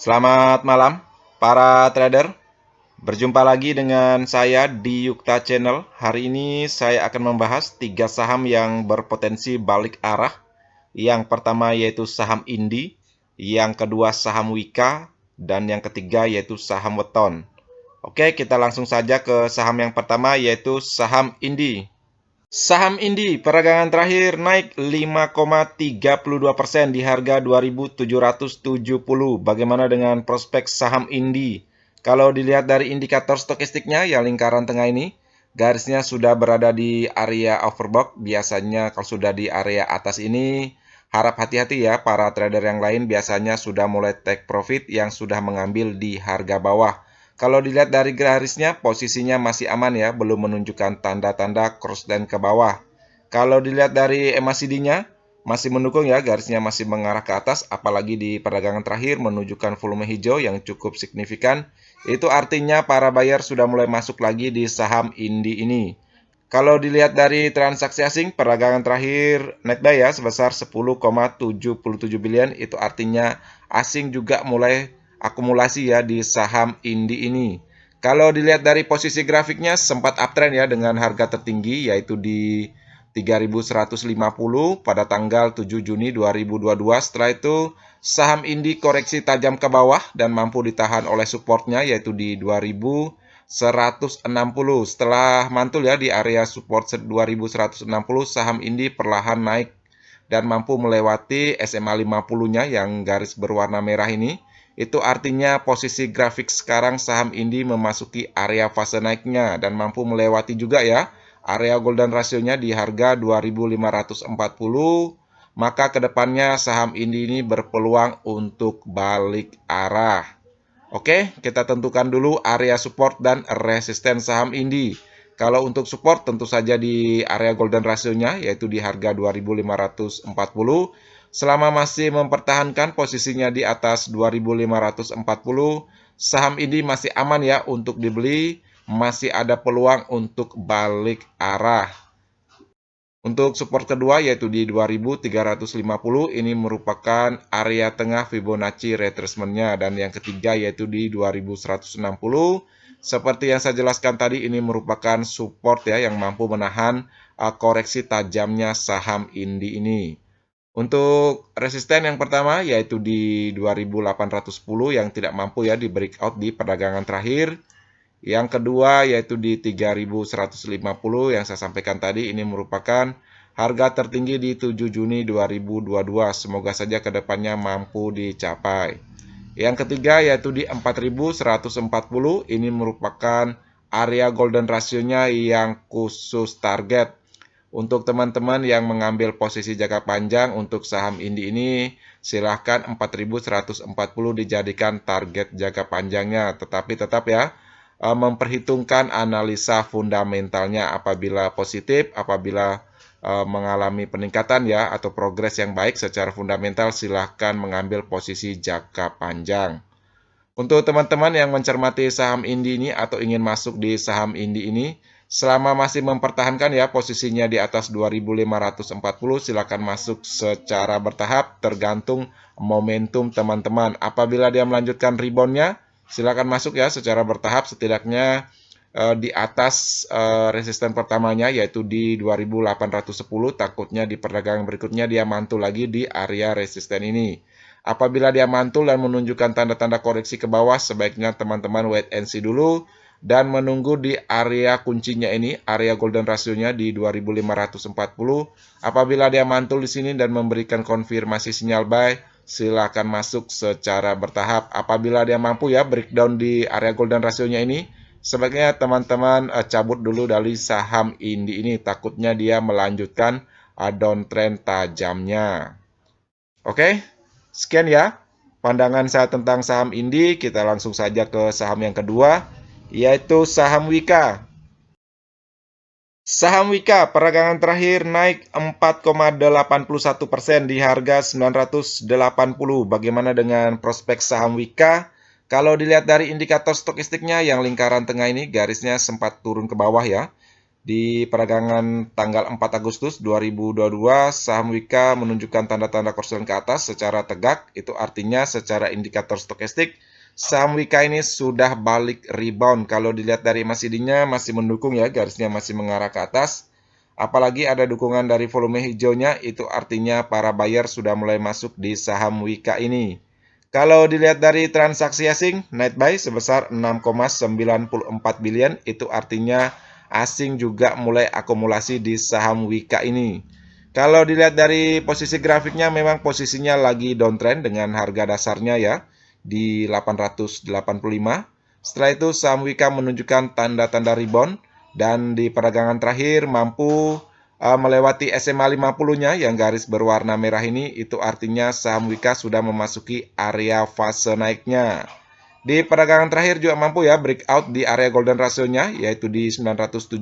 Selamat malam, para trader. Berjumpa lagi dengan saya di Yukta Channel. Hari ini saya akan membahas 3 saham yang berpotensi balik arah. Yang pertama yaitu saham Indi, yang kedua saham Wika, dan yang ketiga yaitu saham Weton. Oke, kita langsung saja ke saham yang pertama yaitu saham Indi. Saham Indi peragangan terakhir naik 5,32% di harga 2.770. Bagaimana dengan prospek saham Indi? Kalau dilihat dari indikator stokastiknya yang lingkaran tengah ini, garisnya sudah berada di area overbought. Biasanya kalau sudah di area atas ini, harap hati-hati ya, para trader yang lain biasanya sudah mulai take profit yang sudah mengambil di harga bawah. Kalau dilihat dari garisnya, posisinya masih aman ya, belum menunjukkan tanda-tanda crossline ke bawah. Kalau dilihat dari MACD-nya, masih mendukung ya, garisnya masih mengarah ke atas, apalagi di perdagangan terakhir menunjukkan volume hijau yang cukup signifikan. Itu artinya para buyer sudah mulai masuk lagi di saham Indi ini. Kalau dilihat dari transaksi asing, perdagangan terakhir netbuy ya sebesar 10,77 billion, itu artinya asing juga mulai akumulasi ya di saham Indi ini. Kalau dilihat dari posisi grafiknya sempat uptrend ya dengan harga tertinggi yaitu di 3.150 pada tanggal 7 Juni 2022. Setelah itu saham Indi koreksi tajam ke bawah dan mampu ditahan oleh supportnya yaitu di 2.160. Setelah mantul ya di area support 2.160, saham Indi perlahan naik dan mampu melewati SMA 50-nya yang garis berwarna merah ini. Itu artinya posisi grafik sekarang saham Indi memasuki area fase naiknya dan mampu melewati juga ya area golden rasionya di harga 2.540. Maka kedepannya saham Indi ini berpeluang untuk balik arah. Oke, kita tentukan dulu area support dan resisten saham Indi. Kalau untuk support tentu saja di area golden rasionya yaitu di harga 2.540. Selama masih mempertahankan posisinya di atas 2.540, saham Indi masih aman ya untuk dibeli, masih ada peluang untuk balik arah. Untuk support kedua yaitu di 2.350, ini merupakan area tengah Fibonacci retracement-nya, dan yang ketiga yaitu di 2.160. Seperti yang saya jelaskan tadi, ini merupakan support ya yang mampu menahan koreksi tajamnya saham Indi ini. Untuk resisten yang pertama yaitu di 2.810 yang tidak mampu ya di breakout di perdagangan terakhir. Yang kedua yaitu di 3.150 yang saya sampaikan tadi, ini merupakan harga tertinggi di 7 Juni 2022. Semoga saja kedepannya mampu dicapai. Yang ketiga yaitu di 4.140, ini merupakan area golden rasionya yang khusus target. Untuk teman-teman yang mengambil posisi jangka panjang untuk saham Indi ini, silahkan 4.140 dijadikan target jangka panjangnya. Tetapi tetap ya, memperhitungkan analisa fundamentalnya. Apabila positif, apabila mengalami peningkatan ya atau progres yang baik secara fundamental, silahkan mengambil posisi jangka panjang. Untuk teman-teman yang mencermati saham Indi ini atau ingin masuk di saham Indi ini, selama masih mempertahankan ya posisinya di atas 2.540, silakan masuk secara bertahap tergantung momentum teman-teman. Apabila dia melanjutkan reboundnya, silakan masuk ya secara bertahap setidaknya di atas resisten pertamanya yaitu di 2.810. Takutnya di perdagangan berikutnya dia mantul lagi di area resisten ini. Apabila dia mantul dan menunjukkan tanda-tanda koreksi ke bawah, sebaiknya teman-teman wait and see dulu dan menunggu di area kuncinya ini, area golden rasionya di 2.540. Apabila dia mantul di sini dan memberikan konfirmasi sinyal buy, silakan masuk secara bertahap. Apabila dia mampu ya breakdown di area golden rasionya ini, sebaiknya teman-teman cabut dulu dari saham Indi ini, takutnya dia melanjutkan downtrend tajamnya. Oke, sekian ya pandangan saya tentang saham Indi. Kita langsung saja ke saham yang kedua, yaitu saham Wika. Saham Wika peragangan terakhir naik 4,81% di harga 980. Bagaimana dengan prospek saham Wika? Kalau dilihat dari indikator stokastiknya yang lingkaran tengah ini, garisnya sempat turun ke bawah ya. Di peragangan tanggal 4 Agustus 2022, saham Wika menunjukkan tanda-tanda korslet ke atas secara tegak. Itu artinya secara indikator stokastik, saham Wika ini sudah balik rebound. Kalau dilihat dari MACD-nya masih mendukung ya, garisnya masih mengarah ke atas. Apalagi ada dukungan dari volume hijaunya, itu artinya para buyer sudah mulai masuk di saham Wika ini. Kalau dilihat dari transaksi asing, net buy sebesar 6,94 billion, itu artinya asing juga mulai akumulasi di saham Wika ini. Kalau dilihat dari posisi grafiknya, memang posisinya lagi downtrend dengan harga dasarnya ya, di 885. Setelah itu saham Wika menunjukkan tanda-tanda rebound, dan di peragangan terakhir mampu melewati SMA 50-nya yang garis berwarna merah ini, itu artinya saham Wika sudah memasuki area fase naiknya. Di peragangan terakhir juga mampu ya breakout di area golden ratio-nya, yaitu di 975.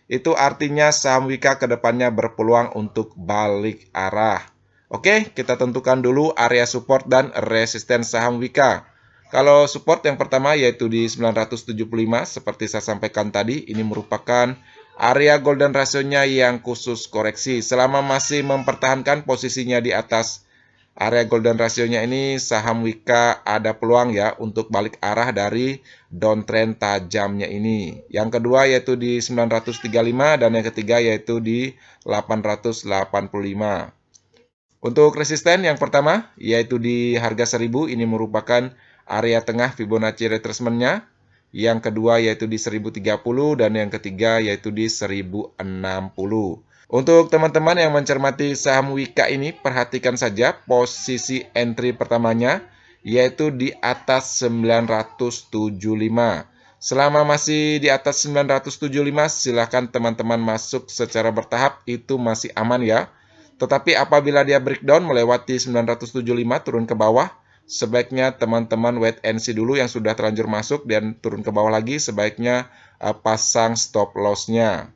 Itu artinya saham Wika kedepannya berpeluang untuk balik arah. Oke, kita tentukan dulu area support dan resisten saham Wika. Kalau support yang pertama yaitu di 975, seperti saya sampaikan tadi, ini merupakan area golden ratio-nya yang khusus koreksi. Selama masih mempertahankan posisinya di atas area golden ratio-nya ini, saham Wika ada peluang ya untuk balik arah dari downtrend tajamnya ini. Yang kedua yaitu di 935 dan yang ketiga yaitu di 885. Untuk resisten yang pertama yaitu di harga 1000, ini merupakan area tengah Fibonacci retracement-nya. Yang kedua yaitu di 1030 dan yang ketiga yaitu di 1060. Untuk teman-teman yang mencermati saham Wika ini, perhatikan saja posisi entry pertamanya yaitu di atas 975. Selama masih di atas 975, silakan teman-teman masuk secara bertahap, itu masih aman ya. Tetapi apabila dia breakdown melewati 975 turun ke bawah, sebaiknya teman-teman wait and see dulu yang sudah terlanjur masuk dan turun ke bawah lagi, sebaiknya pasang stop loss-nya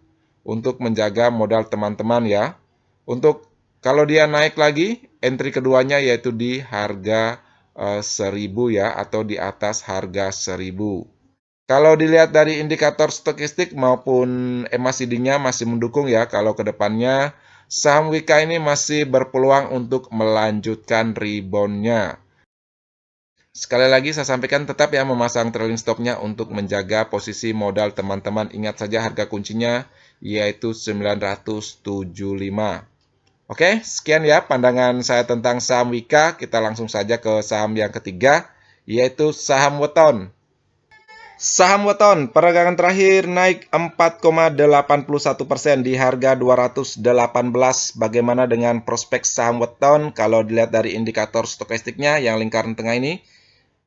untuk menjaga modal teman-teman ya. Untuk kalau dia naik lagi, entry keduanya yaitu di harga 1000 ya, atau di atas harga 1000. Kalau dilihat dari indikator stokastik maupun MACD-nya masih mendukung ya, kalau kedepannya saham Wika ini masih berpeluang untuk melanjutkan rebound-nya. Sekali lagi saya sampaikan tetap ya memasang trailing stop-nya untuk menjaga posisi modal teman-teman. Ingat saja harga kuncinya yaitu 975. Oke, sekian ya pandangan saya tentang saham Wika. Kita langsung saja ke saham yang ketiga yaitu saham Weton. Saham Weton peragangan terakhir naik 4,81% di harga 218. Bagaimana dengan prospek saham Weton? Kalau dilihat dari indikator stokastiknya yang lingkaran tengah ini,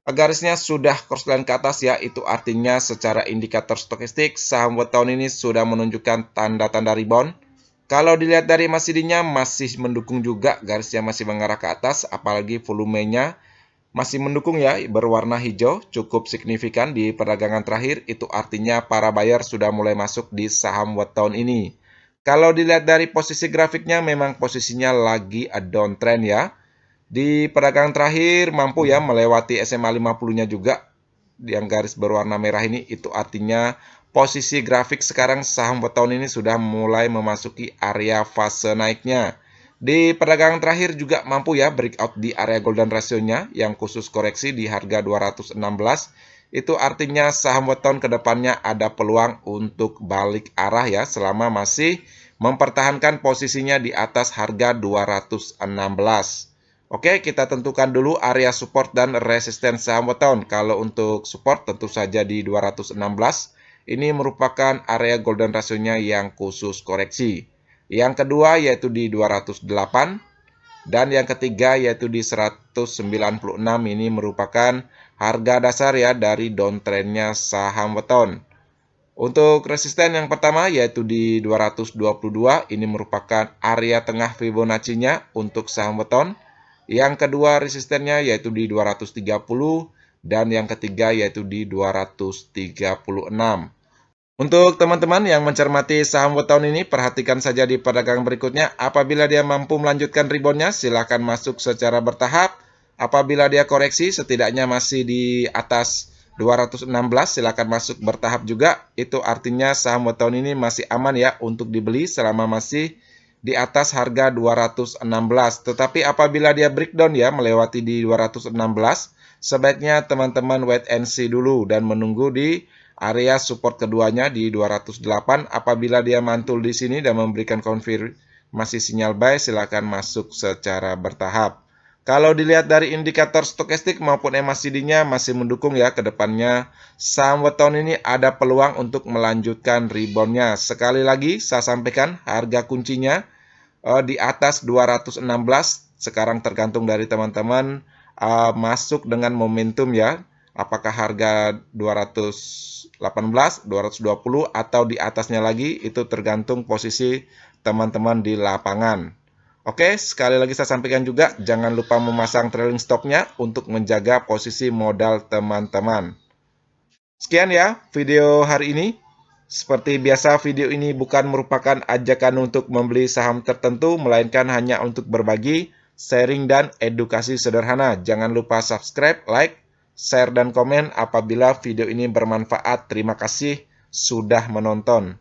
garisnya sudah korslet ke atas ya, itu artinya secara indikator stokastik saham Weton ini sudah menunjukkan tanda-tanda rebound. Kalau dilihat dari MACD-nya masih mendukung juga, garisnya masih mengarah ke atas, apalagi volumenya masih mendukung ya, berwarna hijau cukup signifikan di perdagangan terakhir, itu artinya para buyer sudah mulai masuk di saham Weton ini. Kalau dilihat dari posisi grafiknya memang posisinya lagi downtrend ya. Di perdagangan terakhir mampu ya melewati SMA 50-nya juga yang garis berwarna merah ini, itu artinya posisi grafik sekarang saham Weton ini sudah mulai memasuki area fase naiknya. Di perdagangan terakhir juga mampu ya breakout di area golden ratio-nya yang khusus koreksi di harga 216. Itu artinya saham Weton kedepannya ada peluang untuk balik arah ya selama masih mempertahankan posisinya di atas harga 216. Oke, kita tentukan dulu area support dan resisten saham Weton. Kalau untuk support tentu saja di 216. Ini merupakan area golden ratio-nya yang khusus koreksi. Yang kedua yaitu di 208. Dan yang ketiga yaitu di 196. Ini merupakan harga dasar ya dari downtrend-nya saham Weton. Untuk resisten yang pertama yaitu di 222. Ini merupakan area tengah Fibonacci-nya untuk saham Weton. Yang kedua resistennya yaitu di 230 dan yang ketiga yaitu di 236. Untuk teman-teman yang mencermati saham Weton ini, perhatikan saja di perdagangan berikutnya. Apabila dia mampu melanjutkan reboundnya, silakan masuk secara bertahap. Apabila dia koreksi, setidaknya masih di atas 216 silakan masuk bertahap juga. Itu artinya saham weton ini masih aman ya untuk dibeli selama masih di atas harga 216. Tetapi apabila dia breakdown ya melewati di 216, sebaiknya teman-teman wait and see dulu dan menunggu di area support keduanya di 208. Apabila dia mantul di sini dan memberikan konfirmasi sinyal buy, silakan masuk secara bertahap. Kalau dilihat dari indikator stokastik maupun MACD-nya masih mendukung ya ke depannya. Saham weton ini ada peluang untuk melanjutkan rebound-nya. Sekali lagi saya sampaikan harga kuncinya di atas 216. Sekarang tergantung dari teman-teman masuk dengan momentum ya. Apakah harga 218, 220 atau di atasnya lagi, itu tergantung posisi teman-teman di lapangan. Oke, sekali lagi saya sampaikan juga, jangan lupa memasang trailing stopnya untuk menjaga posisi modal teman-teman. Sekian ya video hari ini. Seperti biasa, video ini bukan merupakan ajakan untuk membeli saham tertentu, melainkan hanya untuk berbagi, sharing, dan edukasi sederhana. Jangan lupa subscribe, like, share, dan komen apabila video ini bermanfaat. Terima kasih sudah menonton.